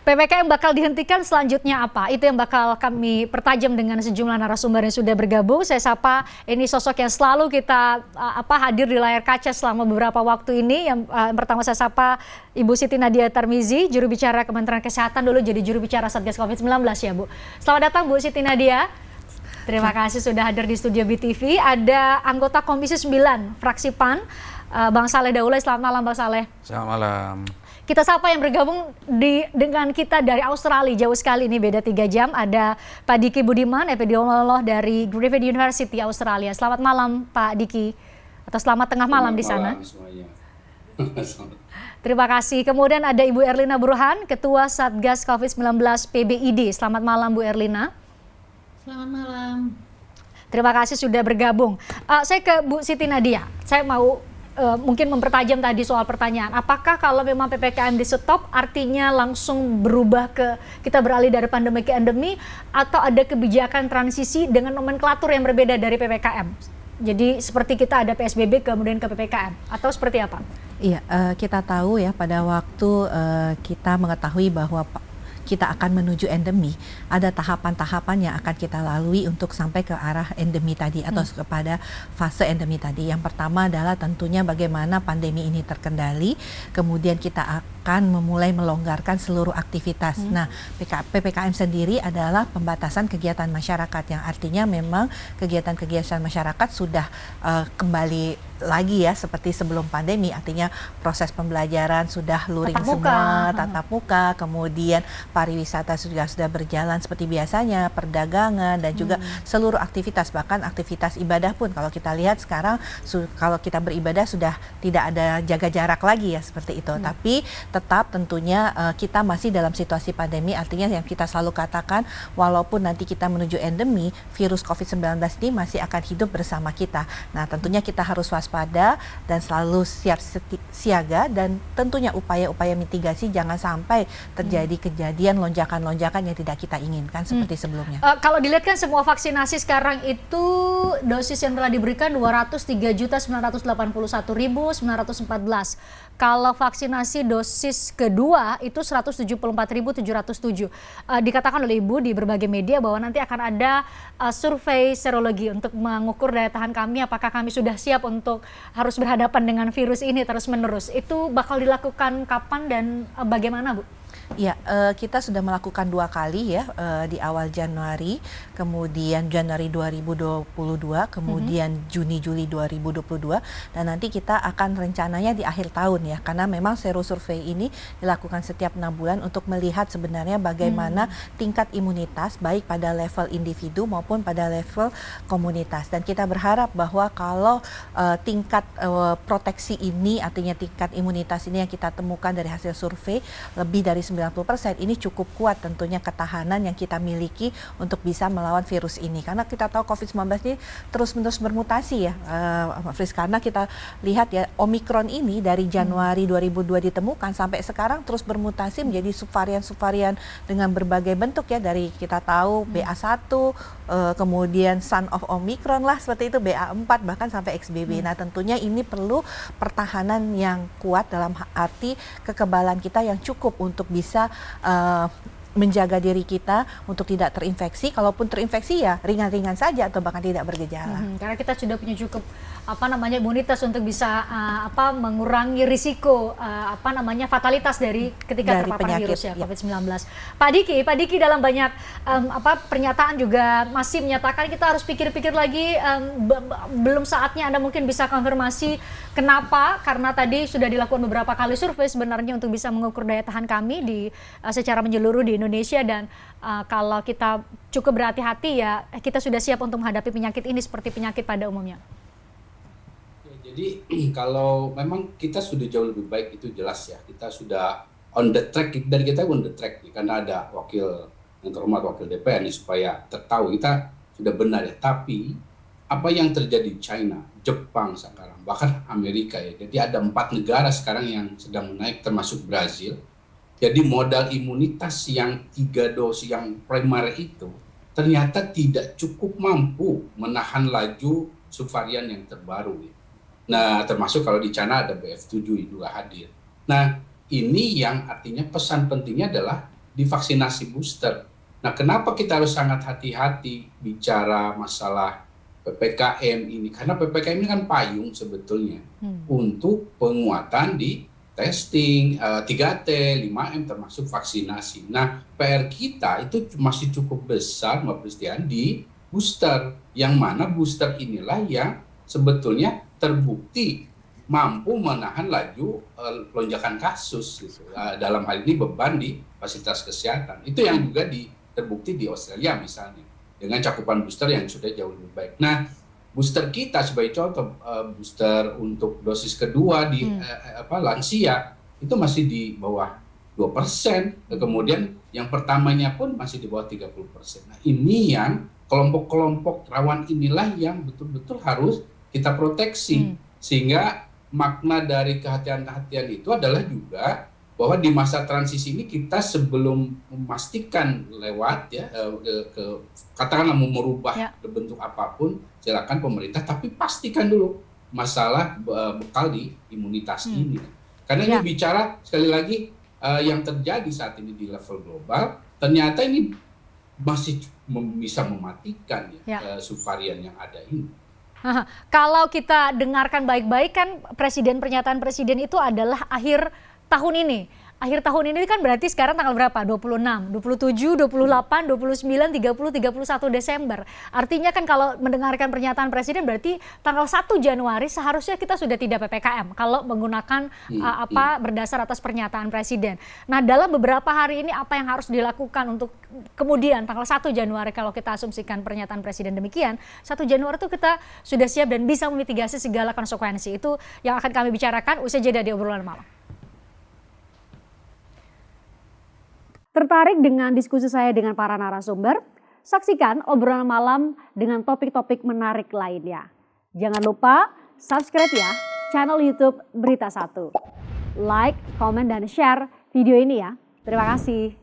PPKM bakal dihentikan selanjutnya apa? Itu yang bakal kami pertajam dengan sejumlah narasumber yang sudah bergabung. Saya sapa ini sosok yang selalu kita hadir di layar kaca selama beberapa waktu ini. Yang pertama saya sapa Ibu Siti Nadia Tarmizi, juru bicara Kementerian Kesehatan, dulu jadi juru bicara Satgas COVID-19 ya Bu. Selamat datang Bu Siti Nadia. Terima kasih sudah hadir di studio BTV. Ada anggota Komisi 9 fraksi PAN, Bang Saleh Daulay. Selamat malam Bang Saleh. Selamat malam. Kita sapa yang bergabung dengan kita dari Australia, jauh sekali ini beda 3 jam. Ada Pak Diki Budiman, epidemiolog dari Griffith University Australia. Selamat malam Pak Diki, atau selamat tengah malam di sana. Terima kasih. Kemudian ada Ibu Erlina Burhan, Ketua Satgas COVID-19 PBID. Selamat malam Bu Erlina. Selamat malam. Terima kasih sudah bergabung. Saya ke Bu Siti Nadia. Saya mau mungkin mempertajam tadi soal pertanyaan, apakah kalau memang PPKM di stop artinya langsung berubah ke kita beralih dari pandemi ke endemi, atau ada kebijakan transisi dengan nomenklatur yang berbeda dari PPKM? Jadi seperti kita ada PSBB kemudian ke PPKM, atau seperti apa? Iya, kita tahu ya pada waktu kita mengetahui bahwa kita akan menuju endemi, ada tahapan-tahapan yang akan kita lalui untuk sampai ke arah endemi tadi atau kepada fase endemi tadi. Yang pertama adalah tentunya bagaimana pandemi ini terkendali, kemudian kita akan memulai melonggarkan seluruh aktivitas. Nah, PPKM sendiri adalah pembatasan kegiatan masyarakat, yang artinya memang kegiatan-kegiatan masyarakat sudah kembali lagi ya seperti sebelum pandemi, artinya proses pembelajaran sudah luring semua, tatap muka, kemudian pariwisata sudah berjalan seperti biasanya, perdagangan dan juga seluruh aktivitas, bahkan aktivitas ibadah pun kalau kita lihat sekarang kalau kita beribadah sudah tidak ada jaga jarak lagi ya seperti itu. Tapi tetap tentunya kita masih dalam situasi pandemi, artinya yang kita selalu katakan walaupun nanti kita menuju endemi, virus COVID-19 ini masih akan hidup bersama kita. Nah, tentunya kita harus waspada dan selalu siap siaga, dan tentunya upaya-upaya mitigasi jangan sampai terjadi kejadian lonjakan-lonjakan yang tidak kita inginkan seperti sebelumnya. Kalau dilihat kan semua vaksinasi sekarang itu dosis yang telah diberikan 203.981.914. Kalau vaksinasi dosis kedua itu 174.707. Dikatakan oleh Ibu di berbagai media bahwa nanti akan ada survei serologi untuk mengukur daya tahan kami, apakah kami sudah siap untuk harus berhadapan dengan virus ini terus-menerus. Itu bakal dilakukan kapan dan bagaimana Bu? Ya, kita sudah melakukan 2 kali ya, di awal Januari, kemudian Januari 2022, kemudian Juni-Juli 2022, dan nanti kita akan rencananya di akhir tahun ya, karena memang serosurvei ini dilakukan setiap 6 bulan untuk melihat sebenarnya bagaimana tingkat imunitas baik pada level individu maupun pada level komunitas. Dan kita berharap bahwa kalau tingkat proteksi ini, artinya tingkat imunitas ini yang kita temukan dari hasil survei lebih dari 90%, ini cukup kuat tentunya ketahanan yang kita miliki untuk bisa melawan virus ini. Karena kita tahu COVID-19 ini terus-menerus bermutasi ya, Fris, karena kita lihat ya Omikron ini dari Januari 2002 ditemukan sampai sekarang terus bermutasi menjadi subvarian-subvarian dengan berbagai bentuk ya, dari kita tahu BA1, kemudian son of Omikron lah seperti itu, BA4, bahkan sampai XBB. Nah, tentunya ini perlu pertahanan yang kuat dalam arti kekebalan kita yang cukup untuk bisa menjaga diri kita untuk tidak terinfeksi. Kalaupun terinfeksi ya ringan-ringan saja atau bahkan tidak bergejala. Karena kita sudah punya cukup imunitas untuk bisa mengurangi risiko fatalitas dari ketika terpapar virus ya COVID-19. Pak Diki dalam banyak pernyataan juga masih menyatakan kita harus pikir-pikir lagi, belum saatnya. Anda mungkin bisa konfirmasi kenapa? Karena tadi sudah dilakukan beberapa kali survei sebenarnya untuk bisa mengukur daya tahan kami secara menyeluruh di Indonesia, dan kalau kita cukup berhati-hati ya kita sudah siap untuk menghadapi penyakit ini seperti penyakit pada umumnya. Jadi kalau memang kita sudah jauh lebih baik, itu jelas ya, kita sudah on the track, dan kita on the track karena ada wakil yang terhormat wakil DPR nih, supaya tertahu kita sudah benar ya. Tapi apa yang terjadi di China, Jepang sekarang, bahkan Amerika ya, jadi ada 4 negara sekarang yang sedang naik termasuk Brazil. Jadi modal imunitas yang 3 dosis yang primer itu ternyata tidak cukup mampu menahan laju subvarian yang terbaru ya. Nah, termasuk kalau di China ada BF7 juga hadir. Nah, ini yang artinya pesan pentingnya adalah divaksinasi booster. Nah, kenapa kita harus sangat hati-hati bicara masalah PPKM ini? Karena PPKM ini kan payung sebetulnya untuk penguatan di testing, 3T, 5M termasuk vaksinasi. Nah, PR kita itu masih cukup besar Mbak Pristian di booster, yang mana booster inilah yang sebetulnya terbukti mampu menahan laju lonjakan kasus gitu. Dalam hal ini beban di fasilitas kesehatan. Itu yang juga terbukti di Australia misalnya dengan cakupan booster yang sudah jauh lebih baik. Nah, booster kita sebagai contoh, booster untuk dosis kedua di lansia itu masih di bawah 2%, kemudian yang pertamanya pun masih di bawah 30%. Nah, ini yang kelompok-kelompok rawan inilah yang betul-betul harus kita proteksi, sehingga makna dari kehati-hatian itu adalah juga bahwa di masa transisi ini kita sebelum memastikan lewat ya katakanlah mau merubah bentuk apapun, silakan pemerintah, tapi pastikan dulu masalah bekal di imunitas ini. Karena ini bicara sekali lagi yang terjadi saat ini di level global, ternyata ini masih bisa mematikan subvarian yang ada ini. Kalau kita dengarkan baik-baik kan pernyataan presiden itu adalah akhir tahun ini. Akhir tahun ini kan berarti sekarang tanggal berapa? 26, 27, 28, 29, 30, 31 Desember. Artinya kan kalau mendengarkan pernyataan presiden berarti tanggal 1 Januari seharusnya kita sudah tidak PPKM kalau menggunakan berdasar atas pernyataan presiden. Nah, dalam beberapa hari ini apa yang harus dilakukan untuk kemudian tanggal 1 Januari kalau kita asumsikan pernyataan presiden demikian, 1 Januari itu kita sudah siap dan bisa memitigasi segala konsekuensi. Itu yang akan kami bicarakan usai jeda di obrolan malam. Tertarik dengan diskusi saya dengan para narasumber? Saksikan obrolan malam dengan topik-topik menarik lainnya. Jangan lupa subscribe ya channel YouTube Berita 1. Like, komen, dan share video ini ya. Terima kasih.